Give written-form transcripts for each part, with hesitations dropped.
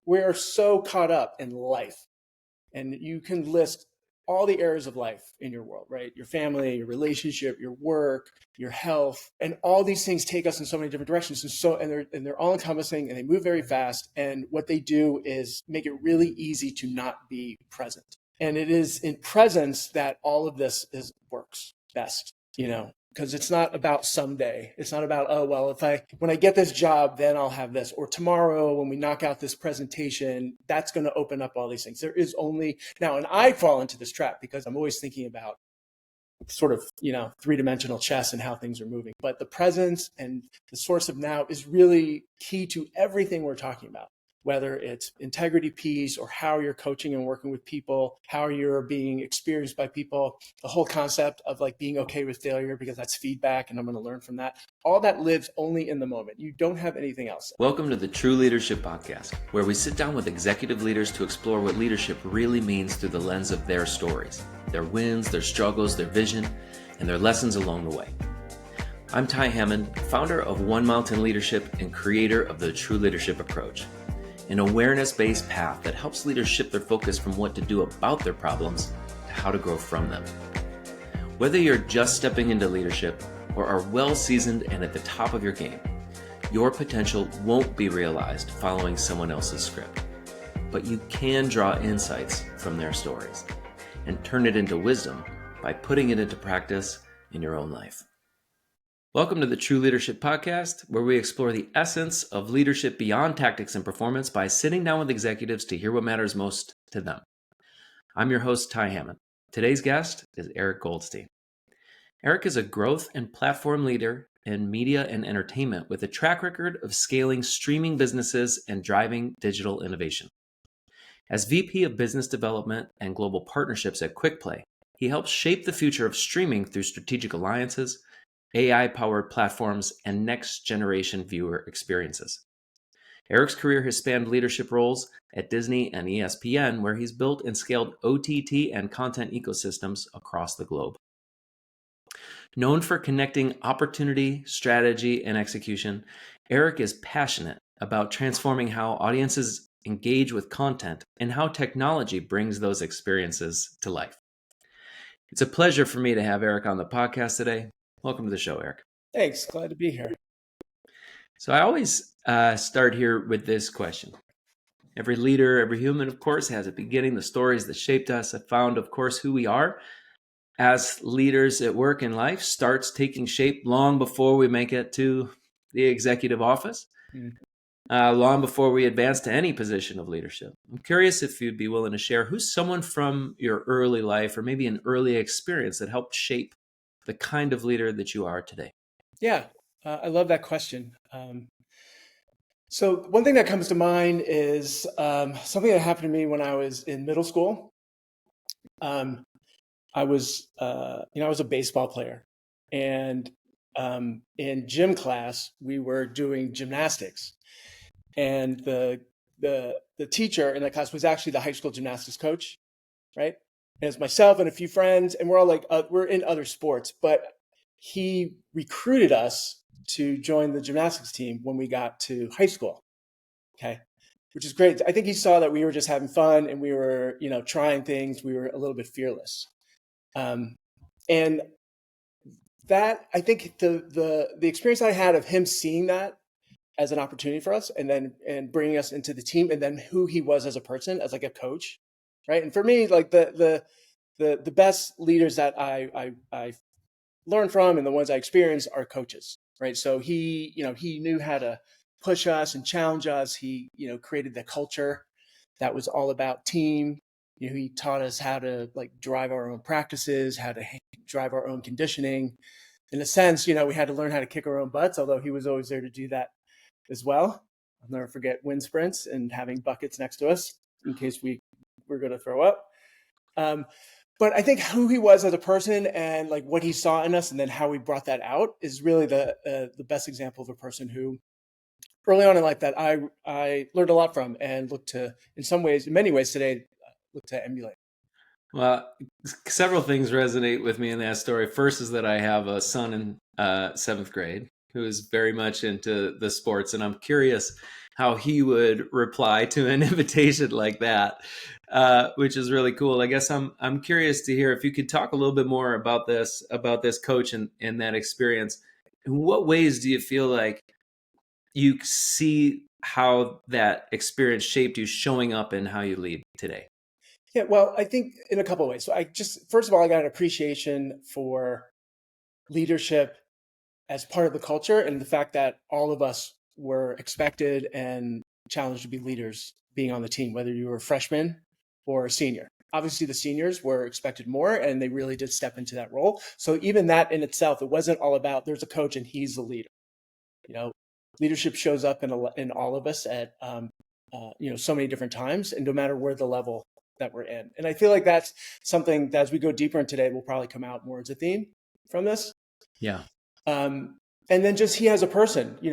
we are so caught up in life, and you can list all the areas of life in your world, right? Your family, your relationship, your work, your health, and all these things take us in so many different directions. And they're all encompassing, and they move very fast. And what they do is make it really easy to not be present. And it is in presence that all of this works best, because it's not about someday. It's not about, oh, well, when I get this job, then I'll have this. Or tomorrow, when we knock out this presentation, that's going to open up all these things. There is only now, and I fall into this trap because I'm always thinking about sort of, three-dimensional chess and how things are moving. But the presence and the source of now is really key to everything we're talking about, whether it's integrity piece or how you're coaching and working with people, how you're being experienced by people, the whole concept of like being okay with failure because that's feedback and I'm going to learn from that. All that lives only in the moment. You don't have anything else. Welcome to the True Leadership Podcast, where we sit down with executive leaders to explore what leadership really means through the lens of their stories, their wins, their struggles, their vision, and their lessons along the way. I'm Ty Hammond, founder of One Mountain Leadership and creator of the True Leadership Approach, an awareness-based path that helps leaders shift their focus from what to do about their problems to how to grow from them. Whether you're just stepping into leadership or are well-seasoned and at the top of your game, your potential won't be realized following someone else's script. But you can draw insights from their stories and turn it into wisdom by putting it into practice in your own life. Welcome to the True Leadership Podcast, where we explore the essence of leadership beyond tactics and performance by sitting down with executives to hear what matters most to them. I'm your host, Ty Hammond. Today's guest is Eric Goldstein. Eric is a growth and platform leader in media and entertainment with a track record of scaling streaming businesses and driving digital innovation. As VP of Business Development and Global Partnerships at QuickPlay, he helps shape the future of streaming through strategic alliances, AI-powered platforms, and next-generation viewer experiences. Eric's career has spanned leadership roles at Disney and ESPN, where he's built and scaled OTT and content ecosystems across the globe. Known for connecting opportunity, strategy, and execution, Eric is passionate about transforming how audiences engage with content and how technology brings those experiences to life. It's a pleasure for me to have Eric on the podcast today. Welcome to the show, Eric. Thanks. Glad to be here. So I always start here with this question. Every leader, every human, of course, has a beginning, the stories that shaped us, have found, of course, who we are as leaders at work and life starts taking shape long before we make it to the executive office, long before we advance to any position of leadership. I'm curious if you'd be willing to share who's someone from your early life or maybe an early experience that helped shape the kind of leader that you are today. Yeah, I love that question. So one thing that comes to mind is something that happened to me when I was in middle school. I was a baseball player, and in gym class we were doing gymnastics, and the teacher in that class was actually the high school gymnastics coach, right? And it's myself and a few friends, and we're all like, we're in other sports, but he recruited us to join the gymnastics team when we got to high school. Okay. Which is great. I think he saw that we were just having fun and we were, trying things. We were a little bit fearless. And that, I think the experience I had of him seeing that as an opportunity for us and bringing us into the team, and then who he was as a person, as like a coach. Right. And for me, like the best leaders that I learned from and the ones I experienced are coaches. Right. So he knew how to push us and challenge us. He, created the culture that was all about team. He taught us how to drive our own practices, how to drive our own conditioning. In a sense, we had to learn how to kick our own butts, although he was always there to do that as well. I'll never forget wind sprints and having buckets next to us in case we were going to throw up. But I think who he was as a person and what he saw in us and then how we brought that out is really the best example of a person who early on in life that I learned a lot from and look to, in many ways today, look to emulate. Well, several things resonate with me in that story. First is that I have a son in 7th grade who is very much into the sports. And I'm curious, how he would reply to an invitation like that, which is really cool. I guess I'm curious to hear if you could talk a little bit more about this coach and that experience. In what ways do you feel like you see how that experience shaped you showing up in how you lead today? Yeah, well, I think in a couple of ways. So first of all, I got an appreciation for leadership as part of the culture and the fact that all of us were expected and challenged to be leaders being on the team, whether you were a freshman or a senior. Obviously, the seniors were expected more and they really did step into that role. So even that in itself, it wasn't all about there's a coach and he's the leader. You know, leadership shows up in all of us at so many different times, and no matter where the level that we're in. And I feel like that's something that as we go deeper in today will probably come out more as a theme from this. Yeah. And then just he as a person, he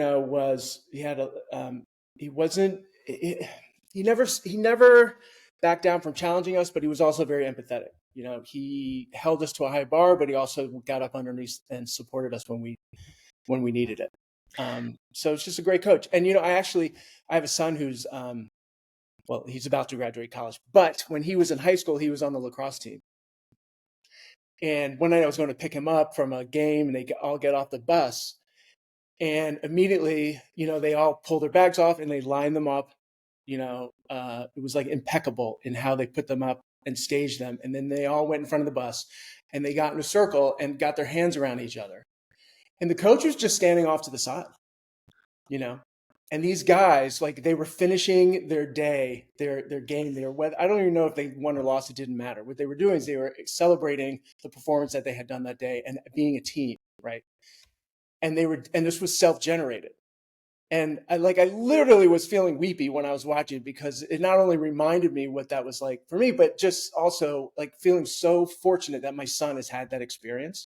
wasn't he never backed down from challenging us, but he was also very empathetic. He held us to a high bar, but he also got up underneath and supported us when we needed it. So it's just a great coach. And I have a son who's he's about to graduate college, but when he was in high school, he was on the lacrosse team. And one night I was going to pick him up from a game, and they all get off the bus. And immediately, they all pull their bags off and they line them up. It was like impeccable in how they put them up and staged them. And then they all went in front of the bus and they got in a circle and got their hands around each other. And the coach was just standing off to the side, and these guys, like, they were finishing their day, their game. I don't even know if they won or lost. It didn't matter. What they were doing is they were celebrating the performance that they had done that day and being a team, right? And this was self-generated. And I literally was feeling weepy when I was watching, because it not only reminded me what that was like for me, but just also like feeling so fortunate that my son has had that experience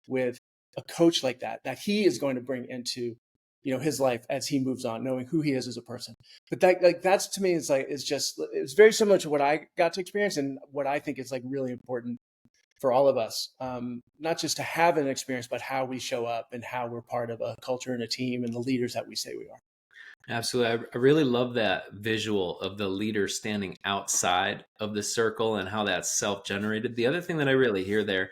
with a coach like that he is going to bring into his life as he moves on, knowing who he is as a person. But that's to me it's very similar to what I got to experience and what I think is like really important for all of us, not just to have an experience, but how we show up and how we're part of a culture and a team and the leaders that we say we are. Absolutely. I really love that visual of the leader standing outside of the circle and how that's self-generated. The other thing that I really hear there,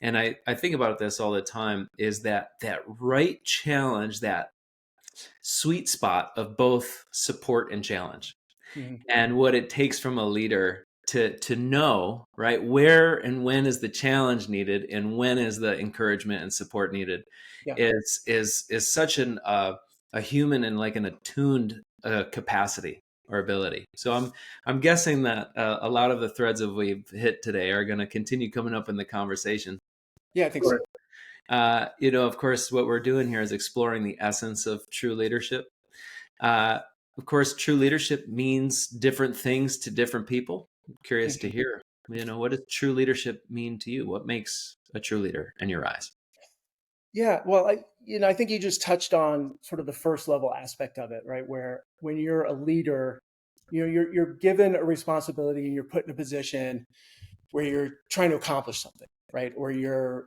and I think about this all the time, is that right challenge, that sweet spot of both support and challenge. Mm-hmm. And what it takes from a leader to know, right, where and when is the challenge needed and when is the encouragement and support needed, is such a human and like an attuned capacity or ability. So I'm guessing that a lot of the threads that we've hit today are going to continue coming up in the conversation. Yeah, I think so. Of course, what we're doing here is exploring the essence of true leadership. Of course, true leadership means different things to different people. I'm curious to hear, what does true leadership mean to you? What makes a true leader in your eyes? Yeah, well, I think you just touched on sort of the first level aspect of it, right? Where when you're a leader, you're given a responsibility and you're put in a position where you're trying to accomplish something, right? Or you're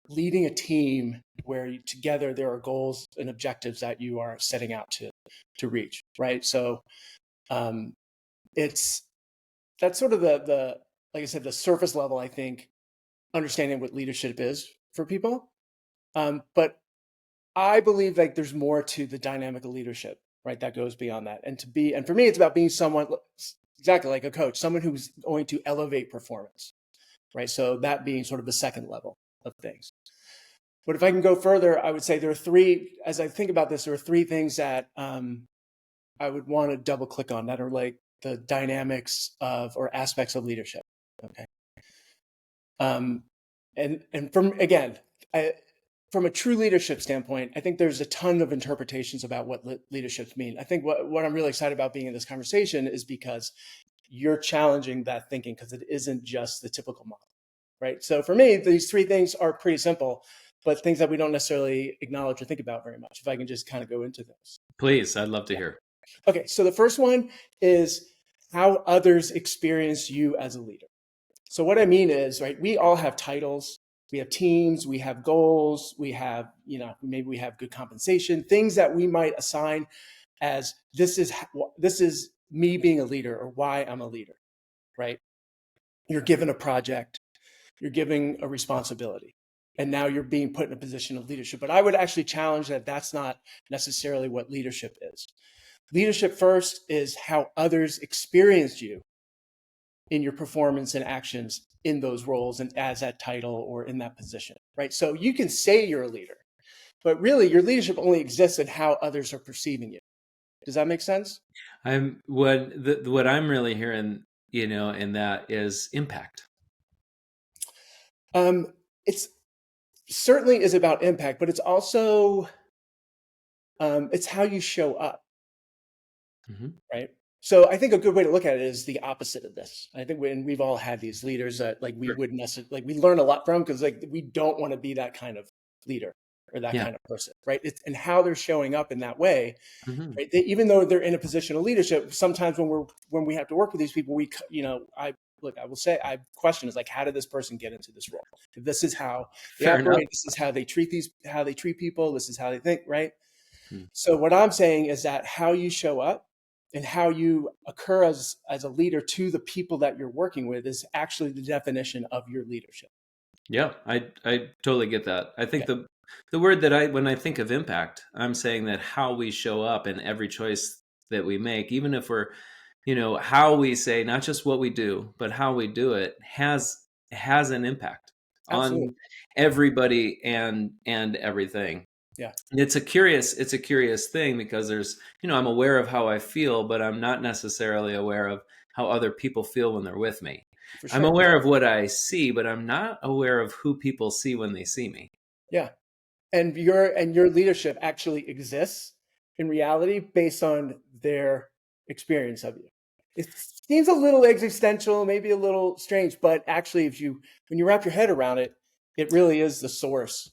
leading a team where together there are goals and objectives that you are setting out to reach, right? So that's sort of the like I said, the surface level, I think, understanding what leadership is for people. But I believe like there's more to the dynamic of leadership, right? That goes beyond that. And for me, it's about being someone exactly like a coach, someone who's going to elevate performance, right? So that being sort of the second level of things. But if I can go further, I would say as I think about this, there are three things that I would want to double click on that are like the dynamics of or aspects of leadership. Okay. And from a true leadership standpoint, I think there's a ton of interpretations about what leaderships mean. I think what I'm really excited about being in this conversation is because you're challenging that thinking, because it isn't just the typical model, right? So for me, these three things are pretty simple, but things that we don't necessarily acknowledge or think about very much. If I can just kind of go into this. Please, I'd love to hear. Okay, so the first one is how others experience you as a leader. So what I mean is, right, we all have titles. We have teams, we have goals, we have, maybe we have good compensation, things that we might assign as this is me being a leader or why I'm a leader, right? You're given a project, you're giving a responsibility, and now you're being put in a position of leadership. But I would actually challenge that that's not necessarily what leadership is. Leadership first is how others experience you in your performance and actions in those roles and as that title or in that position, right? So you can say you're a leader, but really your leadership only exists in how others are perceiving you. Does that make sense? What I'm really hearing, in that is impact. It's certainly is about impact, but it's also it's how you show up, right? So I think a good way to look at it is the opposite of this. I think we've all had these leaders that like we Sure. wouldn't necessarily like we learn a lot from because like we don't want to be that kind of leader or that Yeah. kind of person, right? It's and how they're showing up in that way, Mm-hmm. right? Even though they're in a position of leadership, sometimes when we have to work with these people, I will say I question is like how did this person get into this role? This is how they Fair enough. operate. This is how they treat people. This is how they think, right? Hmm. So what I'm saying is that how you show up and how you occur as a leader to the people that you're working with is actually the definition of your leadership. Yeah, I totally get that. I think Yeah, the word that when I think of impact, I'm saying that how we show up in every choice that we make, even if we're, how we say not just what we do, but how we do it has an impact absolutely. on everybody and everything. Yeah, And it's a curious thing because I'm aware of how I feel, but I'm not necessarily aware of how other people feel when they're with me. for I'm sure. aware of what I see, but I'm not aware of who people see when they see me. Yeah. And your leadership actually exists in reality based on their experience of you. It seems a little existential, maybe a little strange, but actually when you wrap your head around it, it really is the source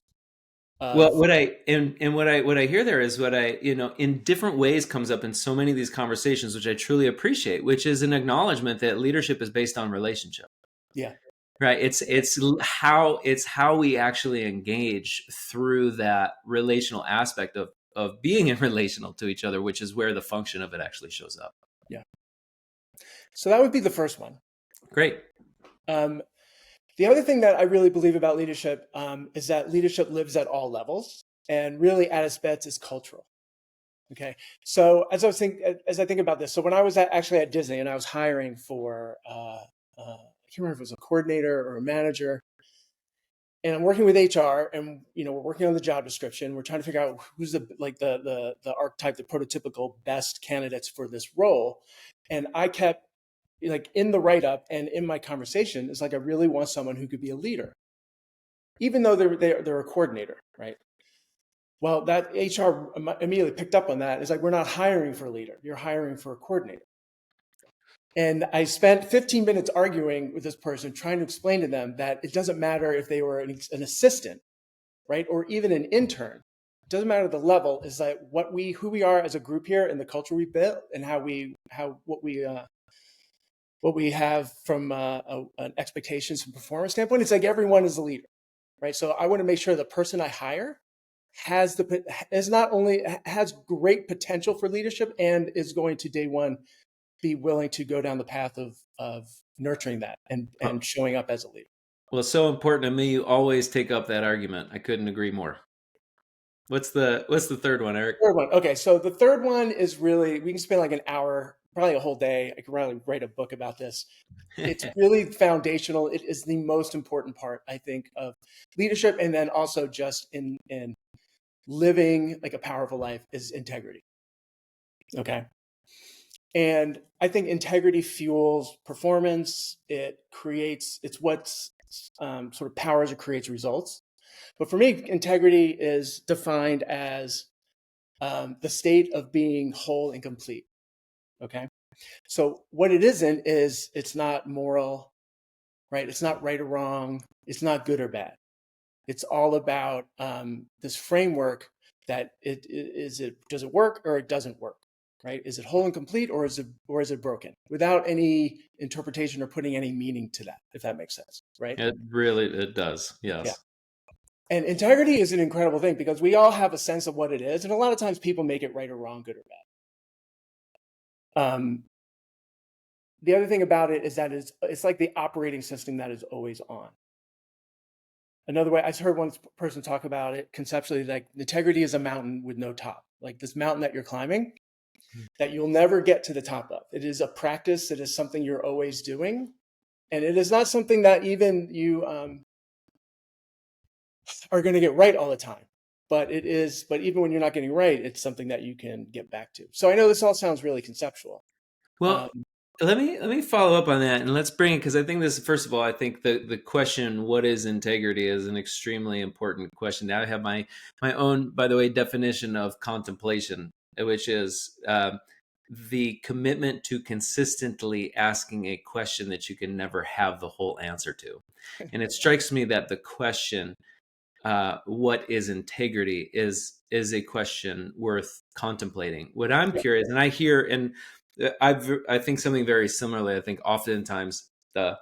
Well, of what I hear there is what I, in different ways comes up in so many of these conversations, which I truly appreciate, which is an acknowledgement that leadership is based on relationship. yeah, Right. It's how we actually engage through that relational aspect of being in relational to each other, which is where the function of it actually shows up. yeah. So that would be the first one. Great. Um, the other thing that I really believe about leadership is that leadership lives at all levels, and really at its best is cultural. Okay, so as I think about this, so when I was actually at Disney and I was hiring for, I can't remember if it was a coordinator or a manager, and I'm working with HR, and we're working on the job description. We're trying to figure out who's the archetype, the prototypical best candidates for this role, and I kept like in the write up and in my conversation, it's like I really want someone who could be a leader, even though they're a coordinator, right? Well, that HR immediately picked up on that. It's like, we're not hiring for a leader. You're hiring for a coordinator. And I spent 15 minutes arguing with this person, trying to explain to them that it doesn't matter if they were an assistant, right? Or even an intern. It doesn't matter the level. It's like who we are as a group here and the culture we built and what we have from an expectations and performance standpoint. It's like everyone is a leader, right? So I want to make sure the person I hire has great potential for leadership and is going to day one be willing to go down the path of nurturing that and showing up as a leader. Well, so important to me. You always take up that argument. I couldn't agree more. What's the third one, Eric? Third one. Okay, so the third one is really we can spend like an hour, probably a whole day. I could probably write a book about this. It's really foundational. It is the most important part, I think, of leadership, and then also just in living like a powerful life is integrity. Okay. And I think integrity fuels performance. It's what sort of powers or creates results. But for me, integrity is defined as the state of being whole and complete. Okay. So what it isn't is it's not moral, right? It's not right or wrong. It's not good or bad. It's all about this framework that does it work or it doesn't work, right? Is it whole and complete or is it broken without any interpretation or putting any meaning to that, if that makes sense, right? It does. Yeah. Yes. And integrity is an incredible thing because we all have a sense of what it is. And a lot of times people make it right or wrong, good or bad. Um, the other thing about it is that it's like the operating system that is always on. Another way, I heard one person talk about it conceptually, like integrity is a mountain with no top, like this mountain that you're climbing that you'll never get to the top of. It is a practice. It is something you're always doing. And it is not something that even you are going to get right all the time. But even when you're not getting right, it's something that you can get back to. So I know this all sounds really conceptual. Well, let me follow up on that, and let's bring it, because I think this, first of all, I think the question, what is integrity, is an extremely important question. Now I have my own, by the way, definition of contemplation, which is the commitment to consistently asking a question that you can never have the whole answer to. And it strikes me that the question, what is integrity, is a question worth contemplating. What I'm curious, and I hear, and I think something very similarly. I think oftentimes the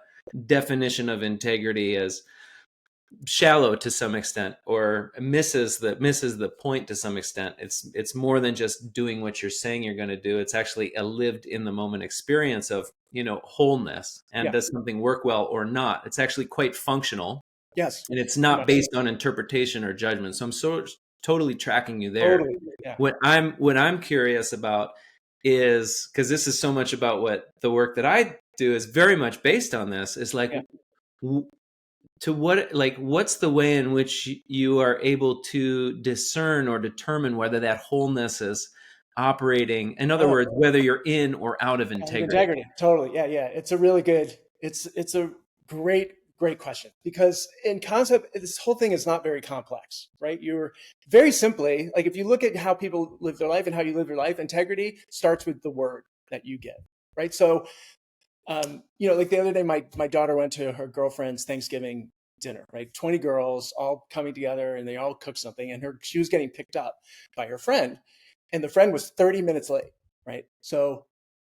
definition of integrity is shallow to some extent, or misses the point to some extent. It's more than just doing what you're saying you're going to do. It's actually a lived in the moment experience of, wholeness, and Yeah. does something work well or not. It's actually quite functional, Yes. and it's not based on interpretation or judgment. So I'm totally tracking you there. Totally. Yeah. What I'm curious about is, because this is so much about what the work that I do is very much based on this, is like, to what, like, what's the way in which you are able to discern or determine whether that wholeness is operating, in other words, whether you're in or out of integrity? Totally. Yeah. Yeah. It's a really good, it's a great question, because in concept, this whole thing is not very complex, right? You're very simply, like, if you look at how people live their life and how you live your life, integrity starts with the word that you get, right? So, like the other day, my daughter went to her girlfriend's Thanksgiving dinner, right? 20 girls all coming together, and they all cooked something, and she was getting picked up by her friend, and the friend was 30 minutes late, right? So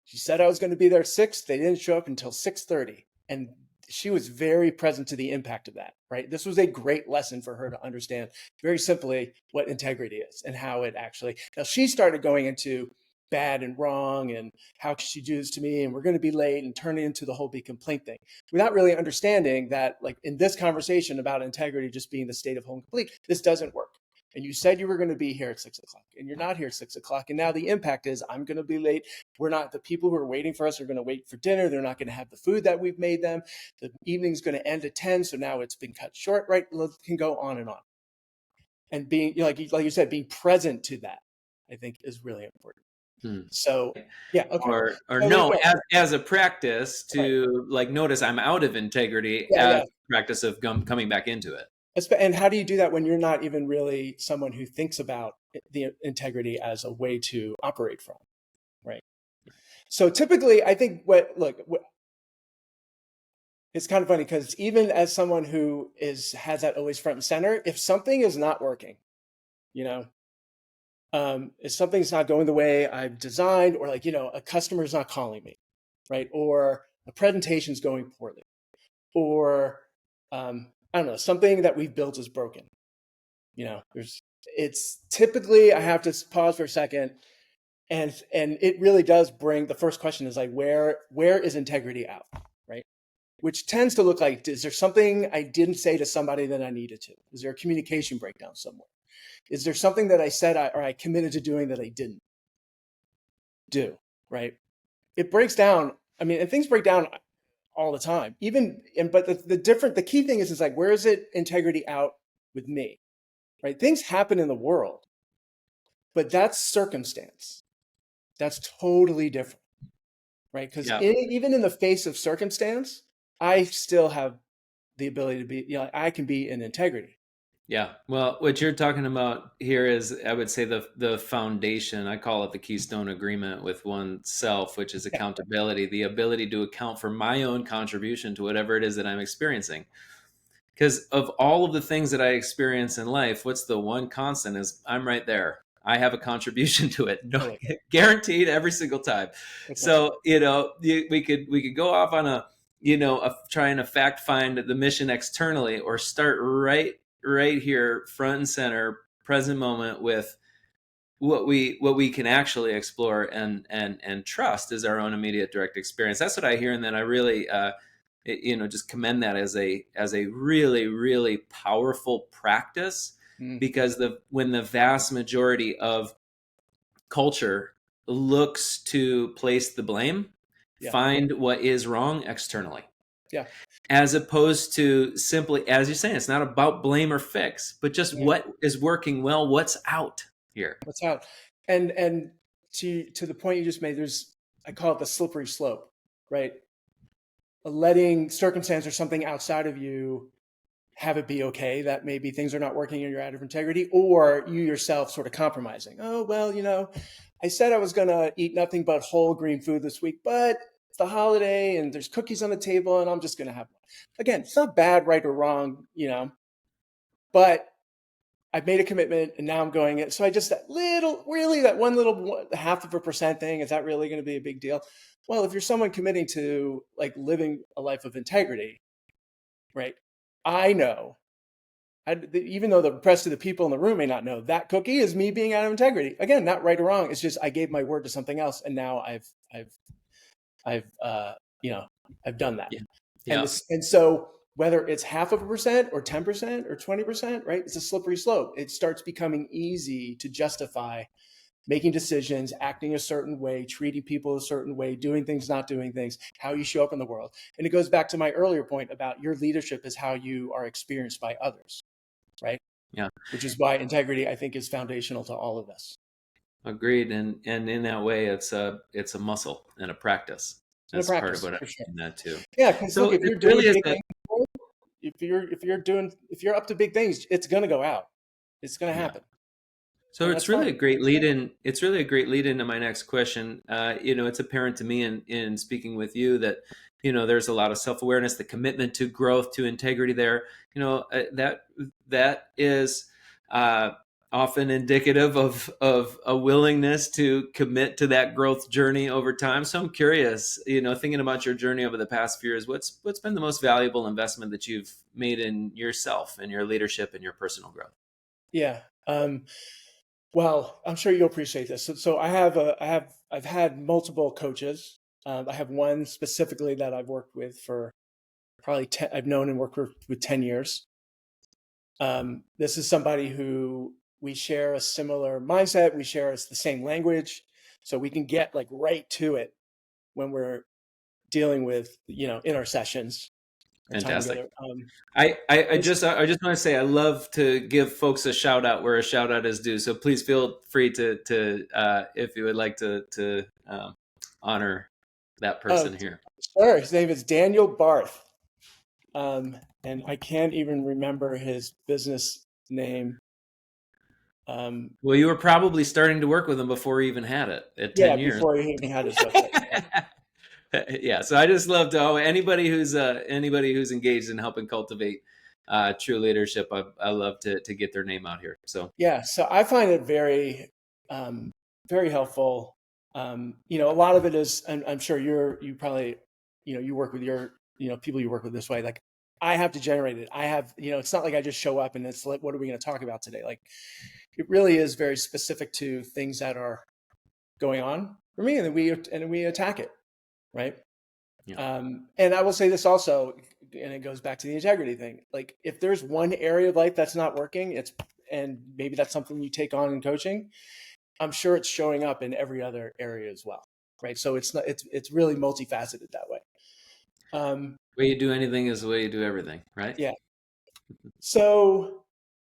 she said I was going to be there at 6. They didn't show up until 6:30, and she was very present to the impact of that, right? This was a great lesson for her to understand very simply what integrity is and how it actually. Now she started going into bad and wrong, and how could she do this to me, and we're going to be late, and turn it into the whole big complaint thing, without really understanding that, like, in this conversation about integrity just being the state of whole and complete, this doesn't work. And you said you were going to be here at 6:00, and you're not here at 6:00. And now the impact is I'm going to be late. We're not, the people who are waiting for us are going to wait for dinner. They're not going to have the food that we've made them. The evening's going to end at 10. So now it's been cut short, right? It can go on and on. And being, like you said, being present to that, I think, is really important. So, yeah. Okay. Or So, no, as a practice to, like, notice I'm out of integrity, as a practice of coming back into it. And how do you do that when you're not even really someone who thinks about the integrity as a way to operate from, right? So typically, I think it's kind of funny, because even as someone who has that always front and center, if something is not working, if something's not going the way I've designed, or, like, a customer's not calling me, right? Or a presentation's going poorly, or I don't know, something that we've built is broken. It's typically, I have to pause for a second, and it really does bring, the first question is like, where is integrity out, right? Which tends to look like, is there something I didn't say to somebody that I needed to? Is there a communication breakdown somewhere? Is there something that I said or I committed to doing that I didn't do, right? It breaks down. I mean, and things break down all the time, but the key thing is like, where is it integrity out with me, right? Things happen in the world, but that's circumstance. That's totally different, right? Because even in the face of circumstance, I still have the ability to be, I can be in integrity. Yeah. Well, what you're talking about here is, I would say, the foundation. I call it the keystone agreement with oneself, which is accountability, the ability to account for my own contribution to whatever it is that I'm experiencing. Because of all of the things that I experience in life, what's the one constant is I'm right there. I have a contribution to it, guaranteed every single time. Okay. So, we could go off on trying to fact find the mission externally, or start right here, front and center, present moment, with what we can actually explore and trust is our own immediate direct experience. That's what I hear, and then I really just commend that as a really really powerful practice, Mm, because when the vast majority of culture looks to place the blame, yeah, find what is wrong externally, yeah, as opposed to simply, as you're saying, it's not about blame or fix, but just yeah. what is working well, what's out here. What's out? And to the point you just made, I call it the slippery slope, right? Letting circumstance or something outside of you have it be okay that maybe things are not working and you're out of integrity, or you yourself sort of compromising. Oh, well, I said I was going to eat nothing but whole green food this week, but it's the holiday and there's cookies on the table and I'm just going to have one. Again, it's not bad, right or wrong, but I've made a commitment and now I'm going it. So that one little 0.5% thing, is that really going to be a big deal? Well, if you're someone committing to like living a life of integrity, right? I know, even though the rest of the people in the room may not know, that cookie is me being out of integrity. Again, not right or wrong. It's just I gave my word to something else, and now I've you know I've done that. Yeah. And Yeah. this and so whether it's 0.5% or 10% or 20%, right? It's a slippery slope. It starts becoming easy to justify making decisions, acting a certain way, treating people a certain way, doing things, not doing things, how you show up in the world. And it goes back to my earlier point about your leadership is how you are experienced by others, right? Yeah. Which is why integrity, I think, is foundational to all of this. Agreed. And in that way, it's a muscle and a practice. In a That's part of practice, what I for sure. mean that too. Yeah, because look, So if it you're doing really is big a things, if you're up to big things, it's going to go out. It's going to yeah. happen, So and it's that's really fine. a great lead in. It's really a great lead into my next question. It's apparent to me in speaking with you that, there's a lot of self awareness, the commitment to growth, to integrity there. That is uh, often indicative of a willingness to commit to that growth journey over time. So I'm curious, thinking about your journey over the past few years, what's been the most valuable investment that you've made in yourself and your leadership and your personal growth? Yeah. Well, I'm sure you'll appreciate this. So I've had multiple coaches. I have one specifically that I've worked with for probably 10, I've known and worked with 10 years. This is somebody who we share a similar mindset. We share the same language, so we can get like right to it when we're dealing with, in our sessions, our time Fantastic. together. I just want to say I love to give folks a shout out where a shout out is due. So please feel free to if you would like to honor that Oh, person here. sure. His name is Daniel Barth. And I can't even remember his business name. Well, you were probably starting to work with him before he even had it at Yeah, 10 years. before he even had his website. Yeah. Yeah, so I just love to anybody who's engaged in helping cultivate true leadership. I love to get their name out here. So Yeah, so I find it very helpful. A lot of it is, I'm sure you probably, you work with your, people you work with this way. Like I have to generate it. I have, it's not like I just show up and it's like, what are we going to talk about today? Like it really is very specific to things that are going on for me, and then we attack it, right? yeah, And I will say this also, and it goes back to the integrity thing. Like if there's one area of life that's not working, and maybe that's something you take on in coaching, I'm sure it's showing up in every other area as well, right? So it's really multifaceted that way. the way you do anything is the way you do everything, right? Yeah. So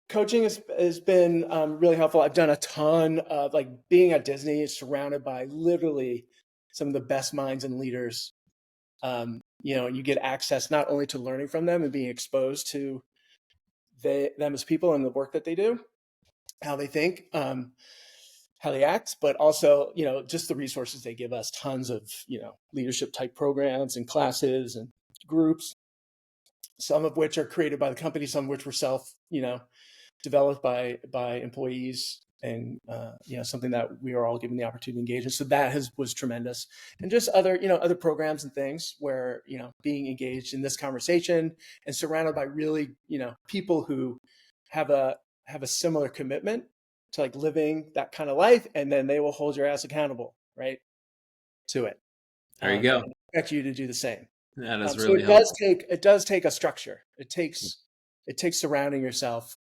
coaching has been really helpful. I've done a ton of like being at Disney is surrounded by literally some of the best minds and leaders. You get access not only to learning from them and being exposed to them as people and the work that they do, how they think, how they act, but also, just the resources they give us, tons of, leadership type programs and classes and groups, some of which are created by the company, some of which were developed by employees, and something that we are all given the opportunity to engage in. So that was tremendous. And just other programs and things where being engaged in this conversation and surrounded by really people who have a similar commitment to like living that kind of life, and then they will hold your ass accountable, right, to it, There you go. and expect you to do the same. That is So really helpful. it does take a structure. It takes surrounding yourself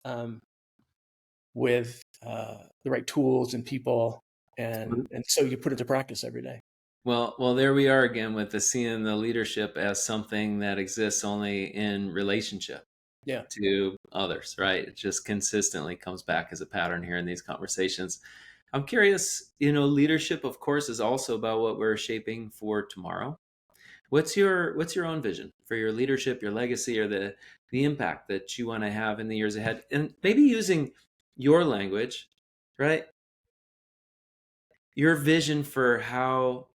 with the right tools and people, and so you put it to practice every day. Well, there we are again with the seeing the leadership as something that exists only in relationship Yeah. to others, right? It just consistently comes back as a pattern here in these conversations. I'm curious, leadership, of course, is also about what we're shaping for tomorrow. What's your own vision for your leadership, your legacy, or the impact that you want to have in the years ahead? And maybe using your language, right? Your vision for how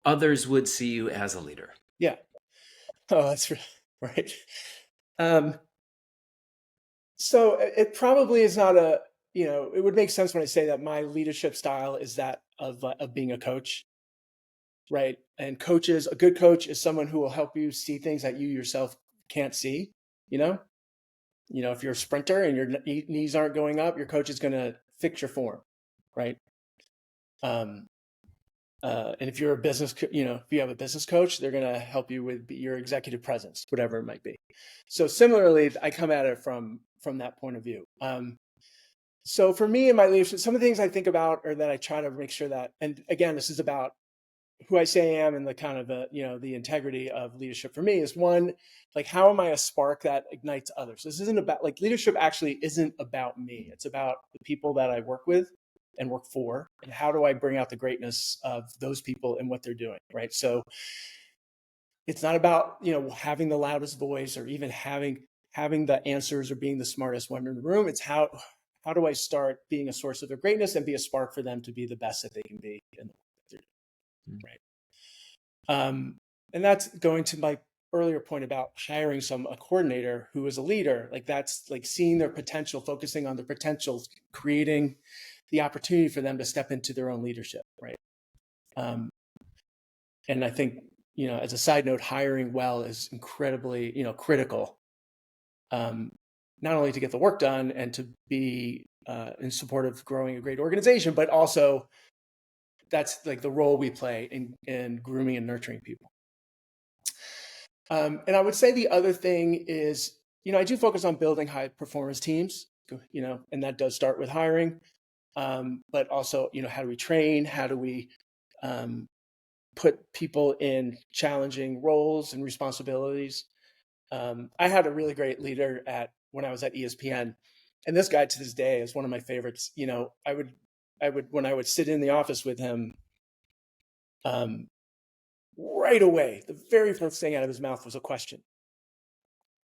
others would see you as a leader. Yeah. Oh, that's right. Um, so it probably is not it would make sense when I say that my leadership style is that of being a coach, right? And a good coach is someone who will help you see things that you yourself can't see, you know? If you're a sprinter and your knees aren't going up, your coach is going to fix your form, right? Um, and if you're a if you have a business coach, they're going to help you with your executive presence, whatever it might be. So similarly, I come at it from that point of view. So for me in my leadership, some of the things I think about or that I try to make sure that, and again, this is about who I say I am and the kind of the integrity of leadership for me is one, like how am I a spark that ignites others? This isn't about like leadership actually isn't about me. It's about the people that I work with and work for, and how do I bring out the greatness of those people and what they're doing, right? So it's not about having the loudest voice or even having the answers or being the smartest one in the room. It's how do I start being a source of their greatness and be a spark for them to be the best that they can be in the work that they're doing, right? And that's going to my earlier point about hiring a coordinator who is a leader. Like that's like seeing their potential, focusing on their potentials, creating the opportunity for them to step into their own leadership, right? And I think, as a side note, hiring well is incredibly, critical, not only to get the work done and to be in support of growing a great organization, but also that's like the role we play in grooming and nurturing people. And I would say the other thing is, I do focus on building high performance teams, and that does start with hiring. But also, how do we train? How do we put people in challenging roles and responsibilities? I had a really great leader when I was at ESPN, and this guy to this day is one of my favorites. I would when I would sit in the office with him, right away, the very first thing out of his mouth was a question.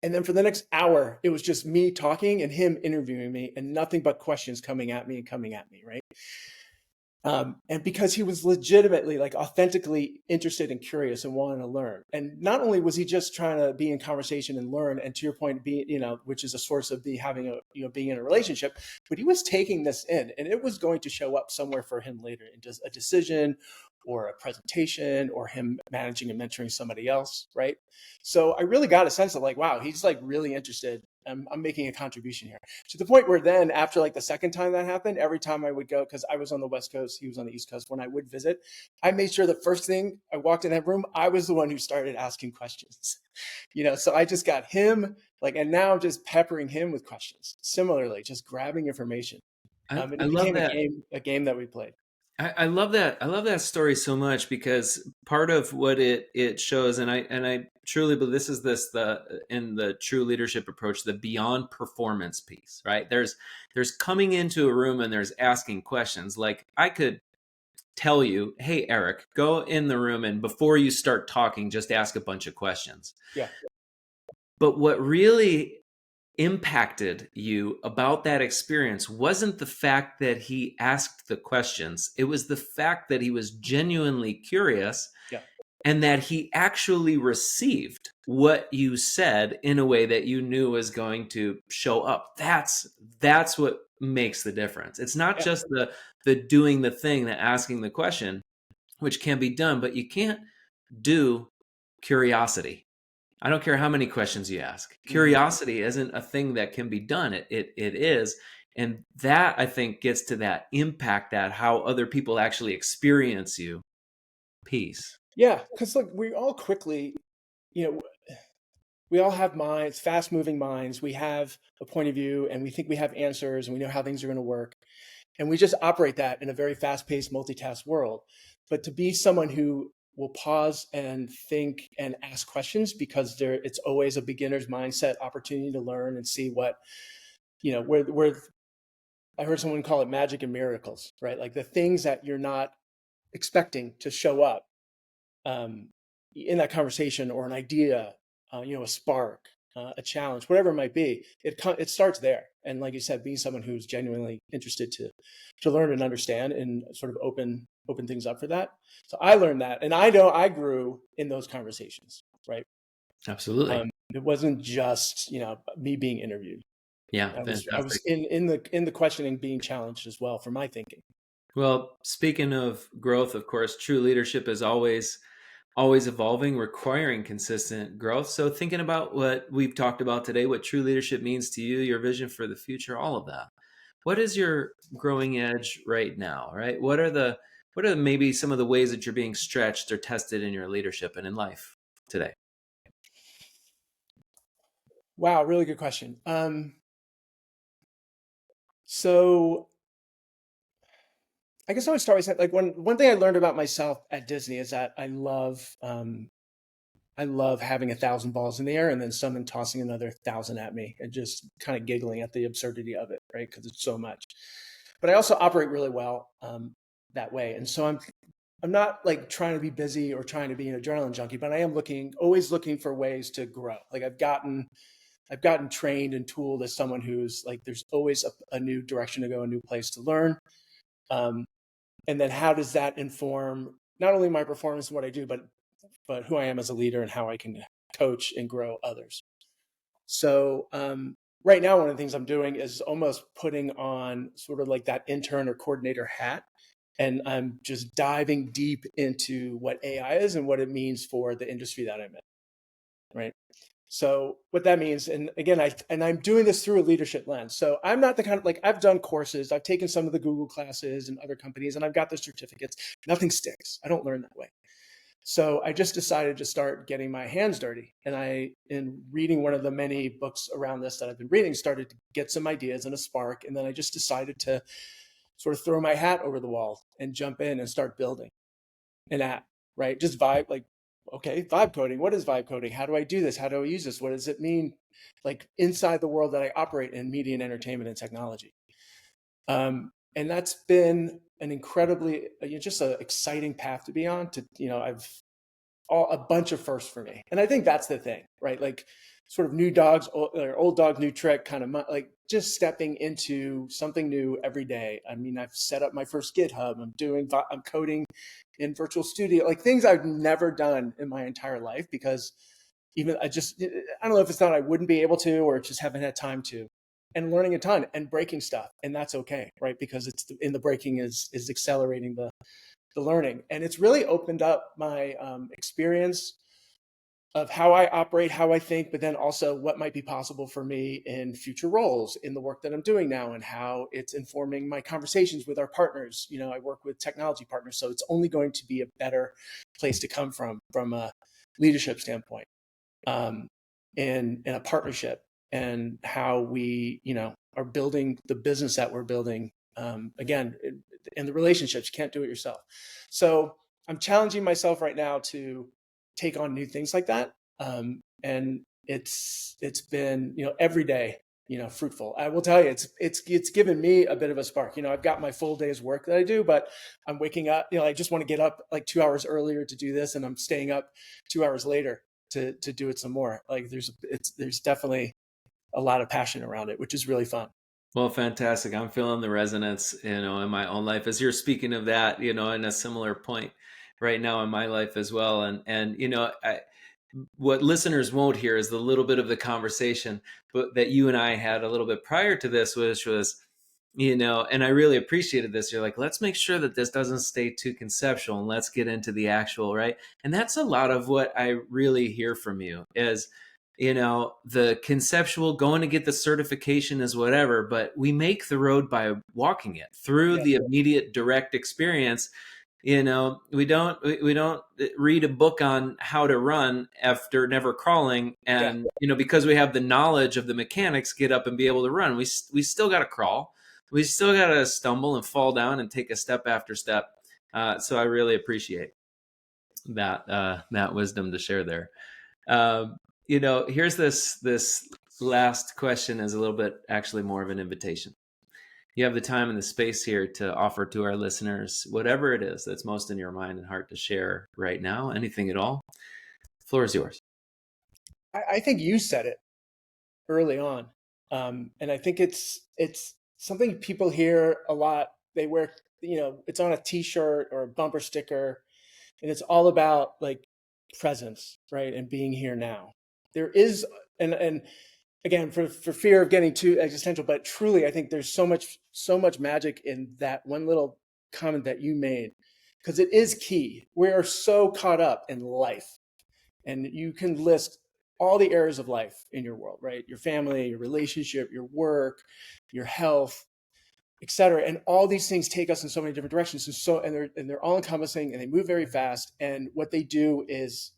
And then for the next hour, it was just me talking and him interviewing me and nothing but questions coming at me, right? And because he was legitimately, like authentically interested and curious and wanting to learn. And not only was he just trying to be in conversation and learn, and to your point, which is a source of being in a relationship, but he was taking this in and it was going to show up somewhere for him later in just a decision or a presentation or him managing and mentoring somebody else, right? So I really got a sense of like, wow, he's like really interested. I'm making a contribution here, to the point where then after like the second time that happened, every time I would go, because I was on the West Coast, he was on the East Coast, when I would visit, I made sure the first thing I walked in that room, I was the one who started asking questions, so I just got him and now I'm just peppering him with questions, similarly, just grabbing information. And I it love became that. a game that we played. I love that. I love that story so much because part of what it shows, and I truly believe this is in the true leadership approach, the beyond performance piece, right? There's coming into a room and there's asking questions. Like I could tell you, hey Eric, go in the room and before you start talking, just ask a bunch of questions. Yeah. But what really impacted you about that experience wasn't the fact that he asked the questions. It was the fact that he was genuinely curious, Yeah. and that he actually received what you said in a way that you knew was going to show up. That's what makes the difference. It's not just the doing the thing, the asking the question, which can be done, but you can't do curiosity. I don't care how many questions you ask. Mhm. Curiosity isn't a thing that can be done. It is. And that, I think, gets to that impact, that how other people actually experience you piece. Yeah, because look, we all quickly, you know, we all have minds, fast moving minds. We have a point of view and we think we have answers and we know how things are going to work. And we just operate that in a very fast paced, multitask world. But to be someone who will pause and think and ask questions because it's always a beginner's mindset opportunity to learn and see what, where I heard someone call it magic and miracles, right? Like the things that you're not expecting to show up um, in that conversation or an idea, a spark, a challenge, whatever it might be. It starts there, and like you said, being someone who's genuinely interested to learn and understand, and sort of open things up for that. So I learned that, and I know I grew in those conversations, right? Absolutely. It wasn't just me being interviewed. Yeah, I was fantastic. in the questioning, being challenged as well for my thinking. Well, speaking of growth, of course, true leadership is always evolving, requiring consistent growth. So thinking about what we've talked about today, what true leadership means to you, your vision for the future, all of that. What is your growing edge right now, right? What are maybe some of the ways that you're being stretched or tested in your leadership and in life today? Wow, really good question. So I guess I would start by saying, like, one thing I learned about myself at Disney is that I love having 1,000 balls in the air and then someone tossing another 1,000 at me and just kind of giggling at the absurdity of it, right? Because it's so much. But I also operate really well that way, and so I'm not like trying to be busy or trying to be an adrenaline junkie, but I am always looking for ways to grow. Like I've gotten trained and tooled as someone who's like, there's always a new direction to go, a new place to learn. Um, and then how does that inform not only my performance and what I do, but who I am as a leader and how I can coach and grow others. So right now, one of the things I'm doing is almost putting on sort of like that intern or coordinator hat, and I'm just diving deep into what AI is and what it means for the industry that I'm in. Right. So what that means, and again, I'm doing this through a leadership lens. So I'm not the kind of, like, I've done courses, I've taken some of the Google classes and other companies, and I've got the certificates. Nothing sticks. I don't learn that way. So I just decided to start getting my hands dirty. And in reading one of the many books around this that I've been reading, started to get some ideas and a spark. And then I just decided to sort of throw my hat over the wall and jump in and start building an app, right? Just vibe, like, okay, vibe coding. What is vibe coding? How do I do this? How do I use this? What does it mean? Like inside the world that I operate in, media and entertainment and technology. And that's been an incredibly, just an exciting path to be on. I've a bunch of firsts for me, and I think that's the thing, right? Like, sort of new dogs, old dog, new trick, kind of like just stepping into something new every day. I mean, I've set up my first GitHub. I'm coding in Virtual Studio, like things I've never done in my entire life, because I don't know if it's not I wouldn't be able to, or just haven't had time to. And learning a ton and breaking stuff, and that's okay, right? Because it's in the breaking is accelerating the learning, and it's really opened up my experience of how I operate, how I think, but then also what might be possible for me in future roles in the work that I'm doing now, and how it's informing my conversations with our partners. I work with technology partners, so it's only going to be a better place to come from a leadership standpoint, um, in a partnership, and how we, are building the business that we're building. Again, in the relationships, you can't do it yourself. So I'm challenging myself right now to take on new things like that. And it's been, every day, fruitful. I will tell you, it's given me a bit of a spark. I've got my full day's work that I do, but I'm waking up, I just want to get up like 2 hours earlier to do this, and I'm staying up 2 hours later to do it some more. Like there's definitely a lot of passion around it, which is really fun. Well, fantastic. I'm feeling the resonance, in my own life as you're speaking of that, in a similar point right now in my life as well. And what listeners won't hear is the little bit of the conversation that you and I had a little bit prior to this, which was And I really appreciated this. You're like, let's make sure that this doesn't stay too conceptual and let's get into the actual, right? And that's a lot of what I really hear from you is, the conceptual going to get the certification is whatever, but we make the road by walking it through Yeah. the immediate direct experience. We don't read a book on how to run after never crawling, Yeah. and because we have the knowledge of the mechanics, get up and be able to run. We still got to crawl, we still got to stumble and fall down and take a step after step. So I really appreciate that wisdom to share there. Here's this last question is a little bit actually more of an invitation. You have the time and the space here to offer to our listeners whatever it is that's most in your mind and heart to share right now, anything at all. The floor is yours. I think you said it early on. And I think it's something people hear a lot. They wear, it's on a t-shirt or a bumper sticker, and it's all about like presence, right? And being here now. There is, and again, for fear of getting too existential, but truly, I think there's so much magic in that one little comment that you made, because it is key. We are so caught up in life, and you can list all the areas of life in your world, right? Your family, your relationship, your work, your health, et cetera. And all these things take us in so many different directions. And they're all encompassing, and they move very fast. And what they do is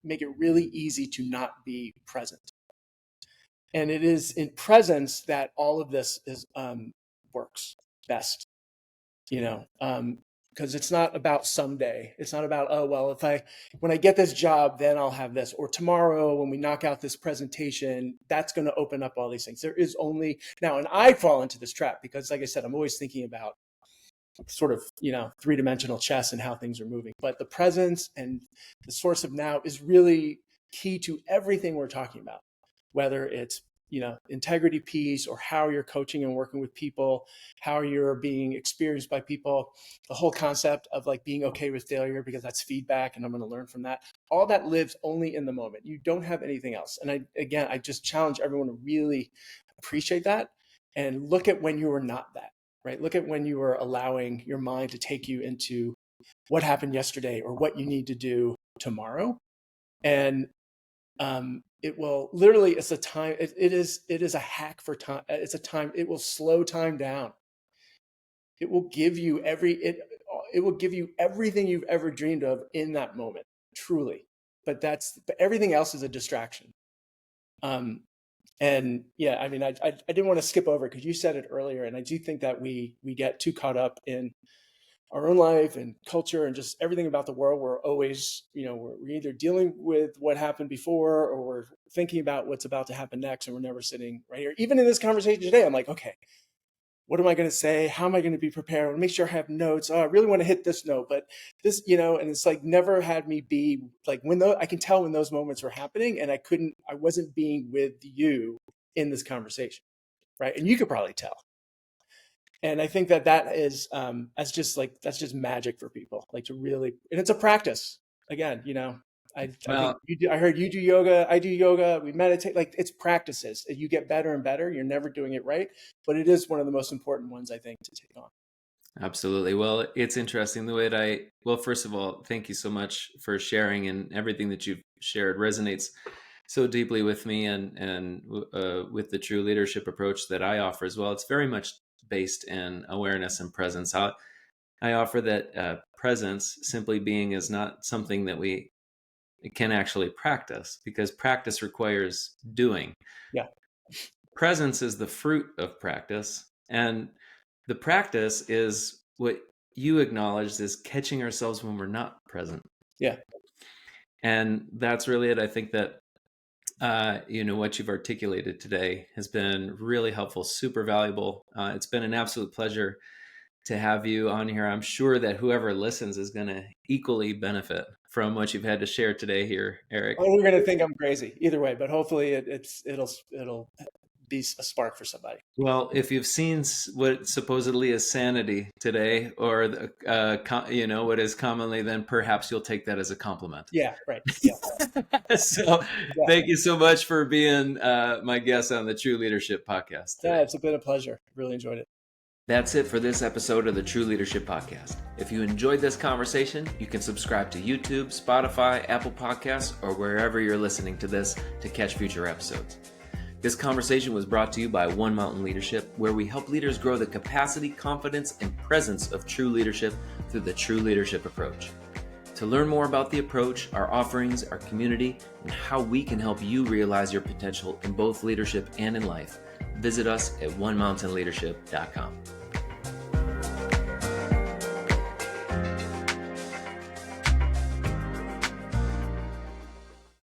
make it really easy to not be present. And it is in presence that all of this is works best, because it's not about someday. It's not about, oh, well, when I get this job, then I'll have this, or tomorrow when we knock out this presentation, that's going to open up all these things. There is only now, and I fall into this trap because, like I said, I'm always thinking about sort of, three-dimensional chess and how things are moving. But the presence and the source of now is really key to everything we're talking about, whether it's integrity piece, or how you're coaching and working with people, how you're being experienced by people, the whole concept of like being okay with failure because that's feedback and I'm going to learn from that. All that lives only in the moment. You don't have anything else. And I just challenge everyone to really appreciate that and look at when you were not that, right? Look at when you were allowing your mind to take you into what happened yesterday or what you need to do tomorrow. And it will literally, it's a time, it is a hack for time. It's a time, it will slow time down. It will give you it will give you everything you've ever dreamed of in that moment, truly. But everything else is a distraction. And yeah, I mean, I didn't want to skip over because you said it earlier. And I do think that we get too caught up in our own life and culture and just everything about the world. We're always, we're either dealing with what happened before or we're thinking about what's about to happen next. And we're never sitting right here. Even in this conversation today, I'm like, okay, what am I going to say? How am I going to be prepared? I want to make sure I have notes. Oh, I really want to hit this note, but this, and it's like never had me be like I can tell when those moments were happening and I wasn't being with you in this conversation. Right. And you could probably tell. And I think that is that's just magic for people, like to really, and it's a practice. Again, I think I heard you do yoga. I do yoga. We meditate. Like it's practices. You get better and better. You're never doing it right, but it is one of the most important ones I think to take on. Absolutely. Well, it's interesting the way that well, first of all, thank you so much for sharing, and everything that you've shared resonates so deeply with me and with the true leadership approach that I offer as well. It's very much based in awareness and presence. I offer that presence simply being is not something that we can actually practice, because practice requires doing. Yeah. Presence is the fruit of practice, and the practice is what you acknowledged is catching ourselves when we're not present. Yeah. And that's really it. I think that what you've articulated today has been really helpful, super valuable. It's been an absolute pleasure to have you on here. I'm sure that whoever listens is going to equally benefit from what you've had to share today here, Eric. Oh, we're going to think I'm crazy either way, but hopefully it'll be a spark for somebody. Well, if you've seen what supposedly is sanity today, or what is commonly, then perhaps you'll take that as a compliment. Yeah, right. Yeah. So, Thank you so much for being my guest on the True Leadership Podcast today. Yeah, it's been a pleasure. Really enjoyed it. That's it for this episode of the True Leadership Podcast. If you enjoyed this conversation, you can subscribe to YouTube, Spotify, Apple Podcasts, or wherever you're listening to this to catch future episodes. This conversation was brought to you by One Mountain Leadership, where we help leaders grow the capacity, confidence, and presence of true leadership through the True Leadership Approach. To learn more about the approach, our offerings, our community, and how we can help you realize your potential in both leadership and in life, visit us at onemountainleadership.com.